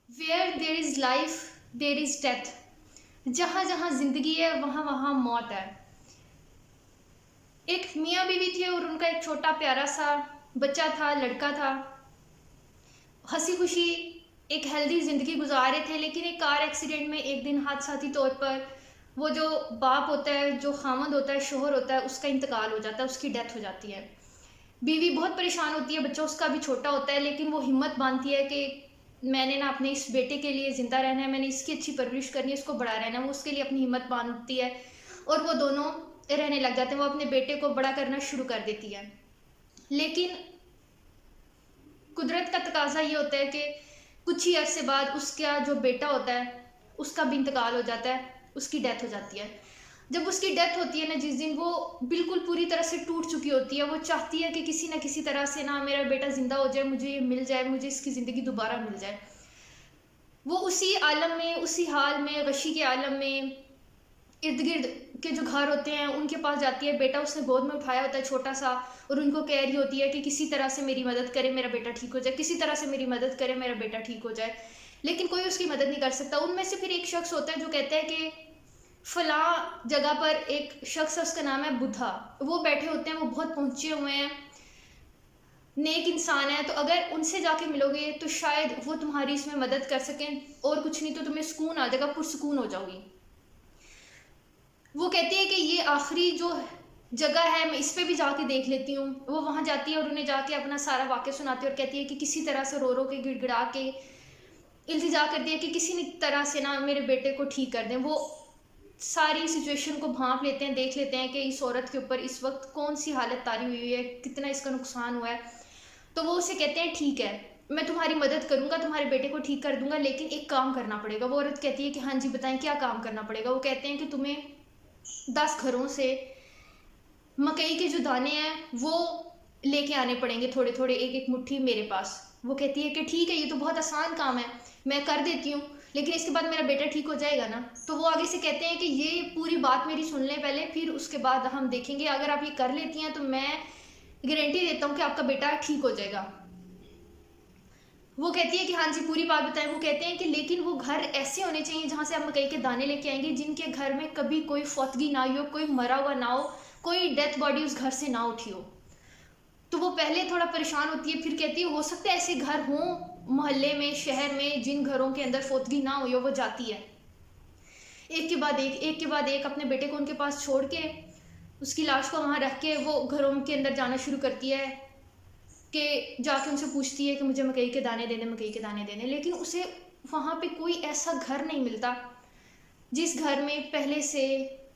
Where there is life there is death. जहाँ जहाँ जिंदगी है वहाँ वहाँ मौत है। एक मियाँ बीवी थे और उनका एक छोटा प्यारा सा बच्चा था, लड़का था। हंसी खुशी एक हेल्दी ज़िंदगी गुजार रहे थे, लेकिन एक कार एक्सीडेंट में एक दिन हादसाती तौर पर वो जो बाप होता है, जो खामद होता है, शोहर होता है, उसका इंतकाल हो जाता है, उसकी डेथ हो जाती है। बीवी बहुत परेशान होती है, बच्चा उसका भी छोटा होता है, लेकिन वो हिम्मत बांधती है कि मैंने ना अपने इस बेटे के लिए ज़िंदा रहना है, मैंने इसकी अच्छी परवरिश करनी है, इसको बड़ा रहना है। वो उसके लिए अपनी हिम्मत बांधती है और वो दोनों रहने लग जाते हैं। वो अपने बेटे को बड़ा करना शुरू कर देती है, लेकिन कुदरत का तकाजा ये होता है कि कुछ ही अरसे बाद उसका जो बेटा होता है उसका भी इंतकाल हो जाता है, उसकी डेथ हो जाती है। जब उसकी डेथ होती है ना, जिस दिन वो बिल्कुल पूरी तरह से टूट चुकी होती है, वो चाहती है कि किसी ना किसी तरह से ना मेरा बेटा ज़िंदा हो जाए, मुझे ये मिल जाए, मुझे इसकी ज़िंदगी दोबारा मिल जाए। वो उसी आलम में, उसी हाल में, गशी के आलम में इर्द गिर्द के जो घर होते हैं उनके पास जाती है। बेटा उसने गोद में उठाया होता है छोटा सा, और उनको कह रही होती है कि किसी तरह से मेरी मदद करे, मेरा बेटा ठीक हो जाए, किसी तरह से मेरी मदद करे, मेरा बेटा ठीक हो जाए। लेकिन कोई उसकी मदद नहीं कर सकता। उनमें से फिर एक शख्स होता है जो कहता है कि फला जगह पर एक शख्स है, उसका नाम है बुद्धा। वो बैठे होते हैं, वो बहुत पहुंचे हुए हैं, नेक इंसान है, तो अगर उनसे जाके मिलोगे तो शायद वो तुम्हारी इसमें मदद कर सकें, और कुछ नहीं तो तुम्हें सुकून आ जाएगा, पुरसुकून हो जाओगी। वो कहती है कि ये आखिरी जो जगह है मैं इस पे भी जाके देख लेती हूँ। वो वहाँ जाती है और उन्हें जाके अपना सारा वाक़या सुनाती है और कहती है कि किसी तरह से रो रो के गिड़गिड़ा के इल्तिजा करती है कि किसी न तरह से ना मेरे बेटे को ठीक कर दें। वो सारी सिचुएशन को भांप लेते हैं, देख लेते हैं कि इस औरत के ऊपर इस वक्त कौन सी हालत तारी हुई है, कितना इसका नुकसान हुआ है। तो वो उसे कहते हैं ठीक है, मैं तुम्हारी मदद करूंगा, तुम्हारे बेटे को ठीक कर दूंगा, लेकिन एक काम करना पड़ेगा। वो औरत कहती है कि हाँ जी बताएं क्या काम करना पड़ेगा। वो कहते हैं कि तुम्हें 10 घरों से मकई के जो दाने हैं वो लेके आने पड़ेंगे, थोड़े थोड़े, एक एक मुट्ठी मेरे पास। वो कहती है कि ठीक है, ये तो बहुत आसान काम है, मैं कर देती हूँ, लेकिन इसके बाद मेरा बेटा ठीक हो जाएगा ना। तो वो आगे से कहते हैं कि ये पूरी बात मेरी सुन लें पहले, फिर उसके बाद हम देखेंगे, अगर आप ये कर लेती हैं तो मैं गारंटी देता हूँ कि आपका बेटा ठीक हो जाएगा। वो कहती है कि हाँ जी पूरी बात बताएं। वो कहते हैं कि लेकिन वो घर ऐसे होने चाहिए जहाँ से आप मकई के दाने लेके आएंगे, जिनके घर में कभी कोई फौतगी ना हुई हो, कोई मरा हुआ ना हो, कोई डेथ बॉडी उस घर से ना उठी हो। तो वो पहले थोड़ा परेशान होती है, फिर कहती है हो सकता है ऐसे घर हों मोहल्ले में, शहर में, जिन घरों के अंदर फौतगी ना हुई हो। वो जाती है एक के बाद एक के बाद एक अपने बेटे को उनके पास छोड़ के, उसकी लाश को वहाँ रख के वो घरों के अंदर जाना शुरू करती है, कि जाके उनसे पूछती है कि मुझे मकई के दाने देने, मकई के दाने देने। लेकिन उसे वहाँ पे कोई ऐसा घर नहीं मिलता जिस घर में पहले से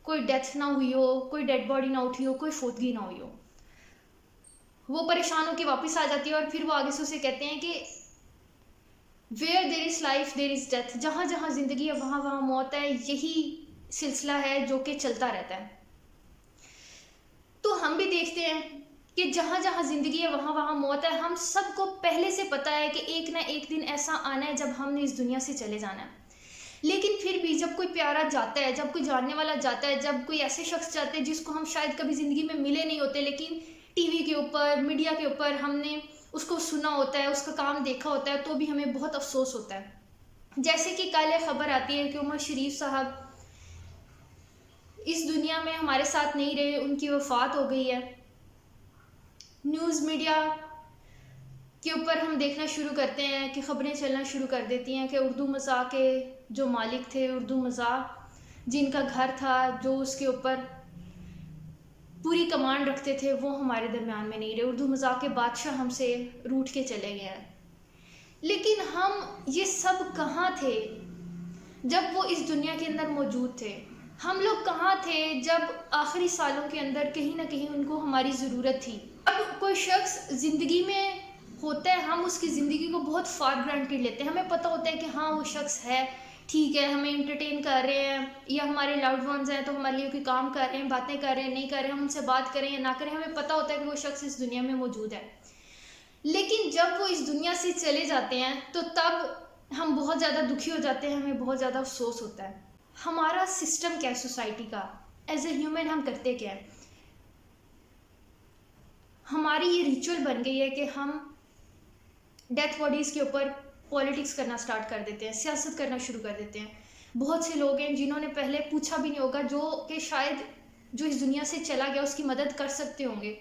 कोई डेथ ना हुई हो, कोई डेड बॉडी ना उठी हो, कोई फौतगी ना हुई हो। वो परेशान होकर वापस आ जाती है और फिर वो आगे से उसे कहते हैं कि where there is life there is death. जहाँ जहाँ ज़िंदगी है वहाँ वहाँ मौत है। यही सिलसिला है जो कि चलता रहता है। तो हम भी देखते हैं कि जहाँ जहाँ ज़िंदगी है वहाँ वहाँ मौत है। हम सबको पहले से पता है कि एक ना एक दिन ऐसा आना है जब हमने इस दुनिया से चले जाना है। लेकिन फिर भी जब कोई प्यारा जाता है, जब कोई जानने वाला जाता है, जब कोई ऐसे शख्स जाते हैं जिसको हम शायद कभी ज़िंदगी में मिले नहीं होते, लेकिन टीवी के ऊपर, मीडिया के ऊपर हमने उसको सुना होता है, उसका काम देखा होता है, तो भी हमें बहुत अफसोस होता है। जैसे कि कल खबर आती है कि उमर शरीफ साहब इस दुनिया में हमारे साथ नहीं रहे, उनकी वफ़ात हो गई है। न्यूज़ मीडिया के ऊपर हम देखना शुरू करते हैं कि ख़बरें चलना शुरू कर देती हैं कि उर्दू मज़ाक के जो मालिक थे, उर्दू मज़ाक जिनका घर था, जो उसके ऊपर पूरी कमांड रखते थे, वो हमारे दरमियान में नहीं रहे। उर्दू मज़ाक के बादशाह हमसे रूठ के चले गए हैं। लेकिन हम ये सब कहाँ थे जब वो इस दुनिया के अंदर मौजूद थे? हम लोग कहाँ थे जब आखिरी सालों के अंदर कहीं ना कहीं उनको हमारी ज़रूरत थी? अब कोई शख्स ज़िंदगी में होता है, हम उसकी ज़िंदगी को बहुत फार ग्रांटेड लेते हैं। हमें पता होता है कि हाँ वो शख्स है, ठीक है, हमें इंटरटेन कर रहे हैं, या हमारे लव्ड वंस हैं तो हमारे लिए कोई काम कर रहे हैं, बातें कर रहे हैं, नहीं कर रहे हैं, हम उनसे बात करें या ना करें, हमें पता होता है कि वो शख्स इस दुनिया में मौजूद है। लेकिन जब वो इस दुनिया से चले जाते हैं तो तब हम बहुत ज़्यादा दुखी हो जाते हैं, हमें बहुत ज़्यादा अफसोस होता है। हमारा सिस्टम क्या है सोसाइटी का, एज ए ह्यूमन हम करते क्या है? हमारी ये रिचुअल बन गई है कि हम डेथ बॉडीज़ के ऊपर पॉलिटिक्स करना स्टार्ट कर देते हैं, सियासत करना शुरू कर देते हैं। बहुत से लोग हैं जिन्होंने पहले पूछा भी नहीं होगा, जो कि शायद जो इस दुनिया से चला गया उसकी मदद कर सकते होंगे,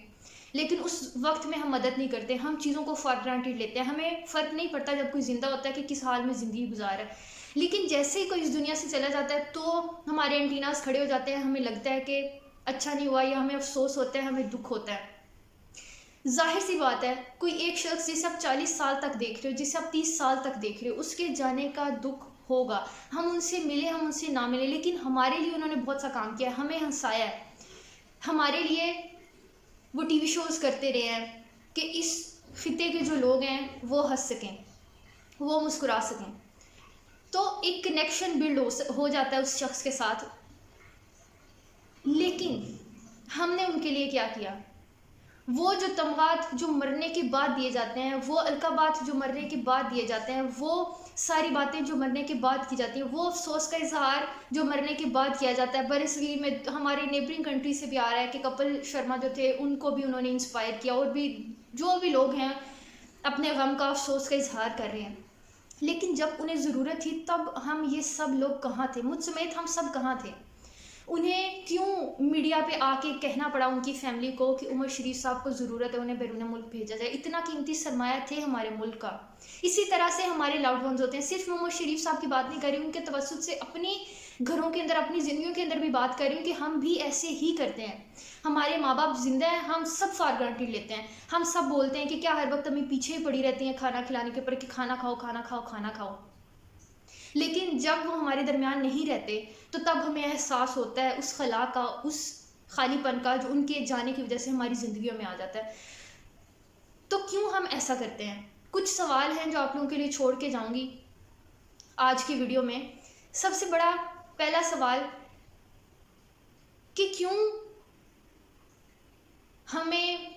लेकिन उस वक्त में हम मदद नहीं करते, हम चीज़ों को फॉर ग्रांटेड लेते हैं। हमें फ़र्क नहीं पड़ता जब कोई ज़िंदा होता है कि किस हाल में ज़िंदगी गुजार है, लेकिन जैसे ही कोई इस दुनिया से चला जाता है तो हमारे एंटीनास खड़े हो जाते हैं, हमें लगता है कि अच्छा नहीं हुआ, या हमें अफसोस होता है, हमें दुख होता है। जाहिर सी बात है, कोई एक शख्स जिसे आप 40 साल तक देख रहे हो, जिसे आप 30 साल तक देख रहे हो, उसके जाने का दुख होगा। हम उनसे मिले, हम उनसे ना मिले, लेकिन हमारे लिए उन्होंने बहुत सा काम किया है, हमें हंसाया है, हमारे लिए वो टीवी शोज़ करते रहे हैं कि इस खिते के जो लोग हैं वो हंस सकें, वो मुस्कुरा सकें। तो एक कनेक्शन बिल्ड हो जाता है उस शख्स के साथ। लेकिन हमने उनके लिए क्या किया? वो जो तमगात जो मरने के बाद दिए जाते हैं, वो अलकाबात जो मरने के बाद दिए जाते हैं, वो सारी बातें जो मरने के बाद की जाती हैं, वो अफसोस का इजहार जो मरने के बाद किया जाता है। बरसगीर में हमारे नेबरिंग कंट्री से भी आ रहा है कि कपिल शर्मा जो थे उनको भी उन्होंने इंस्पायर किया, और भी जो भी लोग हैं अपने गम का अफसोस का इजहार कर रहे हैं। लेकिन जब उन्हें ज़रूरत थी तब हम ये सब लोग कहाँ थे? मुझ समेत हम सब कहाँ थे? उन्हें क्यों मीडिया पे आके कहना पड़ा उनकी फैमिली को कि उमर शरीफ साहब को ज़रूरत है, उन्हें बैरून मुल्क भेजा जाए? इतना कीमती सरमाया थे हमारे मुल्क का। इसी तरह से हमारे लाउड वंस होते हैं। सिर्फ उमर शरीफ साहब की बात नहीं कर रही, उनके तवज्जुद से अपनी घरों के अंदर, अपनी ज़िंदगियों के अंदर भी बात कर रही हूँ कि हम भी ऐसे ही करते हैं। हमारे माँ बाप जिंदा हैं, हम सब फॉर ग्रांटेड लेते हैं। हम सब बोलते हैं कि क्या हर वक्त हमें पीछे ही पड़ी रहती हैं खाना खिलाने के ऊपर कि खाना खाओ, खाना खाओ, खाना खाओ। लेकिन जब वो हमारे दरमियान नहीं रहते तो तब हमें एहसास होता है उस खला का, उस खालीपन का जो उनके जाने की वजह से हमारी ज़िंदगियों में आ जाता है। तो क्यों हम ऐसा करते हैं? कुछ सवाल हैं जो आप लोगों के लिए छोड़ के जाऊंगी आज की वीडियो में। सबसे बड़ा पहला सवाल कि क्यों हमें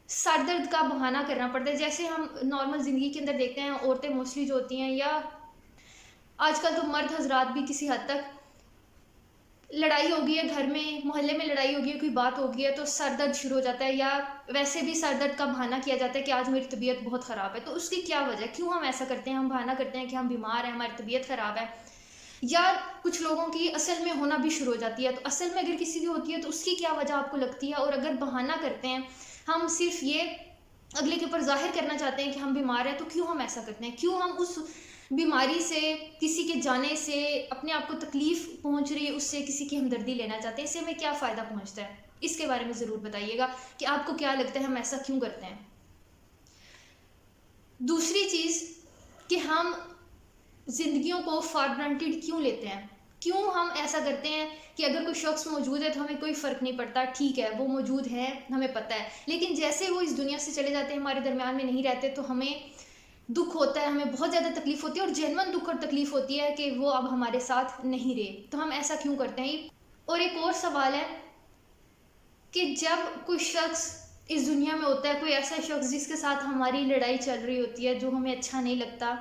सर दर्द का बहाना करना पड़ता है? जैसे हम नॉर्मल ज़िंदगी के अंदर देखते हैं, औरतें मोस्टली जो होती हैं, या आजकल तो मर्द हजरात भी किसी हद तक, लड़ाई हो गई है घर में, मोहल्ले में लड़ाई हो गई है, कोई बात हो गई है तो सर दर्द शुरू हो जाता है, या वैसे भी सर दर्द का बहाना किया जाता है कि आज मेरी तबीयत बहुत ख़राब है। तो उसकी क्या वजह? क्यों हम ऐसा करते हैं? हम बहाना करते हैं कि हम बीमार हैं, हमारी तबीयत ख़राब है। या कुछ लोगों की असल में होना भी शुरू हो जाती है। तो असल में अगर किसी की होती है तो उसकी क्या वजह आपको लगती है? और अगर बहाना करते हैं, हम सिर्फ ये अगले के ऊपर जाहिर करना चाहते हैं कि हम बीमार हैं, तो क्यों हम ऐसा करते हैं? क्यों हम उस बीमारी से, किसी के जाने से, अपने आप को तकलीफ़ पहुंच रही है उससे किसी की हमदर्दी लेना चाहते हैं? इससे हमें क्या फ़ायदा पहुंचता है? इसके बारे में ज़रूर बताइएगा कि आपको क्या लगता है हम ऐसा क्यों करते हैं। दूसरी चीज़ कि हम ज़िंदगियों को फॉर ग्रांटेड क्यों लेते हैं? क्यों हम ऐसा करते हैं कि अगर कोई शख्स मौजूद है तो हमें कोई फ़र्क नहीं पड़ता, ठीक है वो मौजूद है, हमें पता है, लेकिन जैसे वो इस दुनिया से चले जाते हैं, हमारे दरमियान में नहीं रहते, तो हमें दुख होता है, हमें बहुत ज़्यादा तकलीफ़ होती है, और जेन्युइन दुख और तकलीफ़ होती है कि वो अब हमारे साथ नहीं रहे। तो हम ऐसा क्यों करते हैं? और एक और सवाल है कि जब कोई शख्स इस दुनिया में होता है, कोई ऐसा शख्स जिसके साथ हमारी लड़ाई चल रही होती है, जो हमें अच्छा नहीं लगता,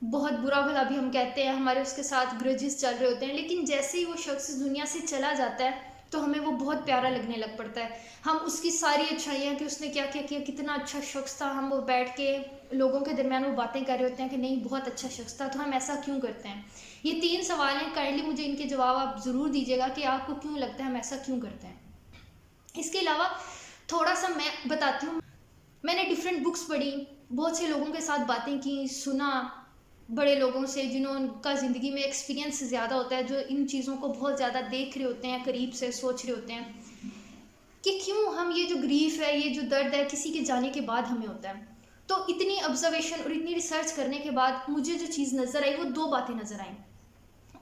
बहुत बुरा भला भी हम कहते हैं, हमारे उसके साथ ग्रजेस चल रहे होते हैं, लेकिन जैसे ही वो शख्स इस दुनिया से चला जाता है तो हमें वो बहुत प्यारा लगने लग पड़ता है। हम उसकी सारी अच्छाइयाँ कि उसने क्या क्या किया, कितना अच्छा शख्स था, हम वो बैठ के लोगों के दरमियान वो बातें कर रहे होते हैं कि नहीं बहुत अच्छा शख्स था। तो हम ऐसा क्यों करते हैं? ये 3 सवाल हैं, काइंडली मुझे इनके जवाब आप ज़रूर दीजिएगा कि आपको क्यों लगता है हम ऐसा क्यों करते हैं। इसके अलावा थोड़ा सा मैं बताती हूँ। मैंने डिफरेंट बुक्स पढ़ी, बहुत से लोगों के साथ बातें की, सुना बड़े लोगों से जिनका ज़िंदगी में एक्सपीरियंस ज़्यादा होता है, जो इन चीज़ों को बहुत ज़्यादा देख रहे होते हैं, करीब से सोच रहे होते हैं कि क्यों हम ये जो ग्रीफ है, ये जो दर्द है, किसी के जाने के बाद हमें होता है। तो इतनी ऑब्जर्वेशन और इतनी रिसर्च करने के बाद मुझे जो चीज़ नज़र आई वो 2 बातें नज़र आई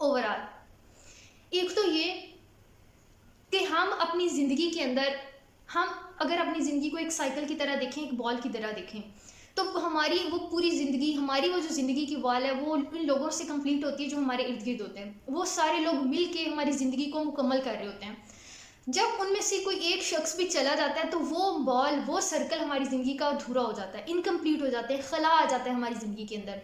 ओवरऑल। एक तो ये कि हम अपनी ज़िंदगी के अंदर, हम अगर अपनी ज़िंदगी को एक साइकिल की तरह देखें, एक बॉल की तरह देखें, तो हमारी वो पूरी ज़िंदगी, हमारी वो जो ज़िंदगी की बॉल है वो उन लोगों से कंप्लीट होती है जो हमारे इर्द गिर्द होते हैं। वो सारे लोग मिल के हमारी ज़िंदगी को मुकम्मल कर रहे होते हैं। जब उनमें से कोई एक शख्स भी चला जाता है तो वो बॉल, वो सर्कल हमारी ज़िंदगी का अधूरा हो जाता है, इनकम्प्लीट हो जाता है, खला आ जाता है हमारी ज़िंदगी के अंदर।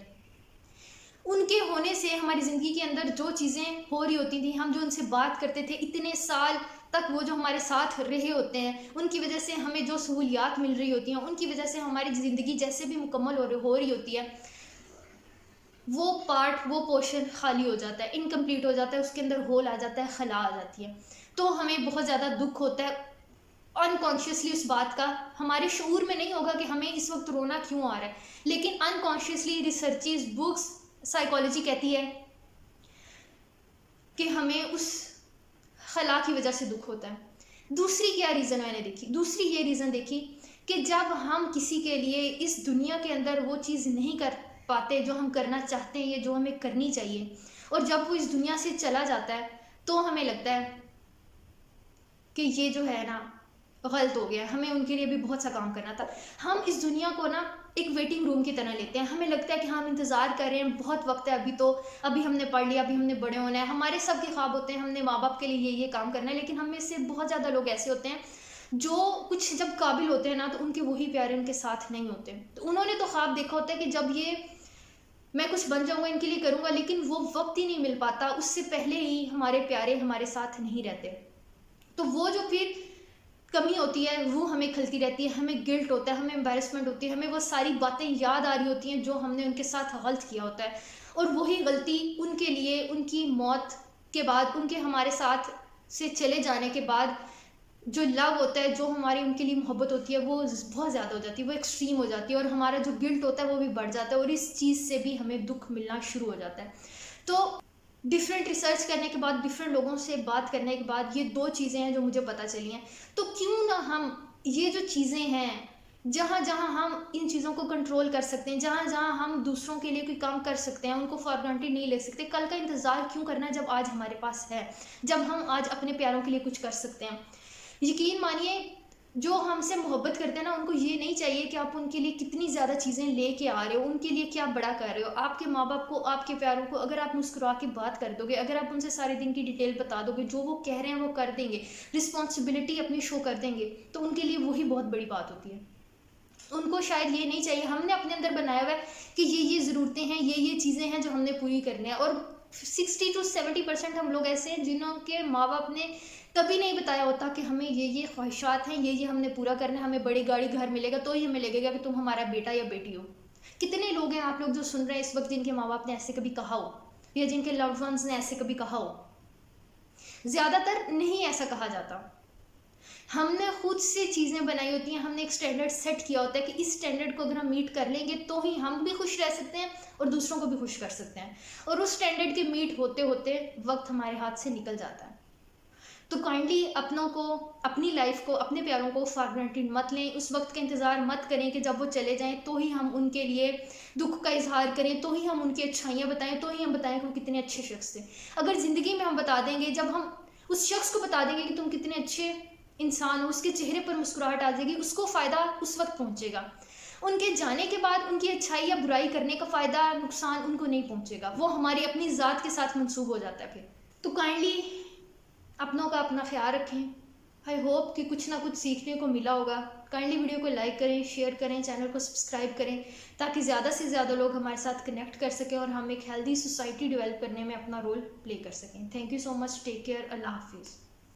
उनके होने से हमारी ज़िंदगी के अंदर जो चीज़ें हो रही होती थी, हम जो उनसे बात करते थे इतने साल तक, वो जो हमारे साथ रहे होते हैं, उनकी वजह से हमें जो सहूलियात मिल रही होती हैं, उनकी वजह से हमारी ज़िंदगी जैसे भी मुकम्मल हो रही होती है, वो पार्ट, वो पोर्शन खाली हो जाता है, इनकम्प्लीट हो जाता है, उसके अंदर होल आ जाता है, खला आ जाती है। तो हमें बहुत ज़्यादा दुख होता है अनकॉन्शियसली उस बात का। हमारे शऊर में नहीं होगा कि हमें इस वक्त रोना क्यों आ रहा है, लेकिन अनकॉन्शियसली रिसर्चेस, बुक्स, साइकोलॉजी कहती है कि हमें उस खला की वजह से दुख होता है। दूसरी क्या रीज़न मैंने देखी, दूसरी ये रीज़न देखी कि जब हम किसी के लिए इस दुनिया के अंदर वो चीज़ नहीं कर पाते जो हम करना चाहते हैं या जो हमें करनी चाहिए, और जब वो इस दुनिया से चला जाता है, तो हमें लगता है कि ये जो है ना गलत हो गया, हमें उनके लिए भी बहुत सा काम करना था। हम इस दुनिया को ना एक वेटिंग रूम की तरह लेते हैं। हमें लगता है कि हम इंतज़ार कर रहे हैं, बहुत वक्त है अभी, तो अभी हमने पढ़ लिया, अभी हमने बड़े होना है, हमारे सब के ख्वाब होते हैं, हमने माँ बाप के लिए ये काम करना है। लेकिन हम में से बहुत ज़्यादा लोग ऐसे होते हैं जो कुछ जब काबिल होते हैं ना, तो उनके वही प्यारे उनके साथ नहीं होते। तो उन्होंने तो ख्वाब देखा होता है कि जब ये मैं कुछ बन जाऊंगा, इनके लिए करूंगा, लेकिन वो वक्त ही नहीं मिल पाता, उससे पहले ही हमारे प्यारे हमारे साथ नहीं रहते। तो वो जो फिर कमी होती है वो हमें खलती रहती है, हमें गिल्ट होता है, हमें एम्बैरेसमेंट होती है, हमें वो सारी बातें याद आ रही होती हैं जो हमने उनके साथ गलत किया होता है। और वही गलती उनके लिए उनकी मौत के बाद, उनके हमारे साथ से चले जाने के बाद जो लव होता है, जो हमारी उनके लिए मोहब्बत होती है, वो बहुत ज़्यादा हो जाती है, वो एक्सट्रीम हो जाती है, और हमारा जो गिल्ट होता है वो भी बढ़ जाता है, और इस चीज़ से भी हमें दुख मिलना शुरू हो जाता है। तो डिफरेंट रिसर्च करने के बाद, डिफरेंट लोगों से बात करने के बाद, ये दो चीज़ें हैं जो मुझे पता चली हैं। तो क्यों ना हम ये जो चीज़ें हैं, जहाँ जहाँ हम इन चीज़ों को कंट्रोल कर सकते हैं, जहाँ जहाँ हम दूसरों के लिए कोई काम कर सकते हैं, उनको फॉर ग्रांटेड नहीं ले सकते। कल का इंतज़ार क्यों करना है जब आज हमारे पास है, जब हम आज अपने प्यारों के लिए कुछ कर सकते हैं। यकीन मानिए, जो हमसे मोहब्बत करते हैं ना, उनको ये नहीं चाहिए कि आप उनके लिए कितनी ज़्यादा चीज़ें लेके आ रहे हो, उनके लिए क्या बड़ा कर रहे हो। आपके माँ बाप को, आपके प्यारों को अगर आप मुस्कुरा के बात कर दोगे, अगर आप उनसे सारे दिन की डिटेल बता दोगे, जो वो कह रहे हैं वो कर देंगे, रिस्पॉन्सिबिलिटी अपनी शो कर देंगे, तो उनके लिए वही बहुत बड़ी बात होती है। उनको शायद ये नहीं चाहिए, हमने अपने अंदर बनाया हुआ है कि ये ज़रूरतें हैं, ये चीज़ें हैं जो हमने पूरी करनी है। और 60 to 70% हम लोग ऐसे हैं जिन्हों के माँ बाप ने कभी नहीं बताया होता कि हमें ये ख्वाहिशात हैं, ये हमने पूरा करना है, हमें बड़ी गाड़ी घर मिलेगा तो ही हमें लगेगा कि तुम हमारा बेटा या बेटी हो। कितने लोग हैं आप लोग जो सुन रहे हैं इस वक्त, जिनके माँ बाप ने ऐसे कभी कहा हो, या जिनके लव्ड वंस ने ऐसे कभी कहा हो? ज़्यादातर नहीं ऐसा कहा जाता। हमने खुद से चीज़ें बनाई होती हैं, हमने एक स्टैंडर्ड सेट किया होता है कि इस स्टैंडर्ड को अगर हम मीट कर लेंगे तो ही हम भी खुश रह सकते हैं और दूसरों को भी खुश कर सकते हैं। और उस स्टैंडर्ड के मीट होते होते वक्त हमारे हाथ से निकल जाता है। तो काइंडली अपनों को, अपनी लाइफ को, अपने प्यारों को फॉर ग्रांटेड मत लें। उस वक्त का इंतज़ार मत करें कि जब वो चले जाएं तो ही हम उनके लिए दुख का इजहार करें, तो ही हम उनकी अच्छाइयाँ बताएं, तो ही हम बताएं कि वो कितने अच्छे शख्स थे। अगर ज़िंदगी में हम बता देंगे, जब हम उस शख्स को बता देंगे कि तुम कितने अच्छे इंसान हो, उसके चेहरे पर मुस्कुराहट आ जाएगी, उसको फ़ायदा उस वक्त पहुँचेगा। उनके जाने के बाद उनकी अच्छाई या बुराई करने का फ़ायदा, नुकसान उनको नहीं पहुँचेगा, वो हमारी अपनी ज़ात के साथ मंसूब हो जाता है फिर। तो काइंडली अपनों का अपना ख्याल रखें। आई होप कि कुछ ना कुछ सीखने को मिला होगा। काइंडली वीडियो को लाइक करें, शेयर करें, चैनल को सब्सक्राइब करें, ताकि ज़्यादा से ज़्यादा लोग हमारे साथ कनेक्ट कर सकें और हम एक हेल्दी सोसाइटी डेवलप करने में अपना रोल प्ले कर सकें। Thank you so much, take care, अल्लाह हाफिज़।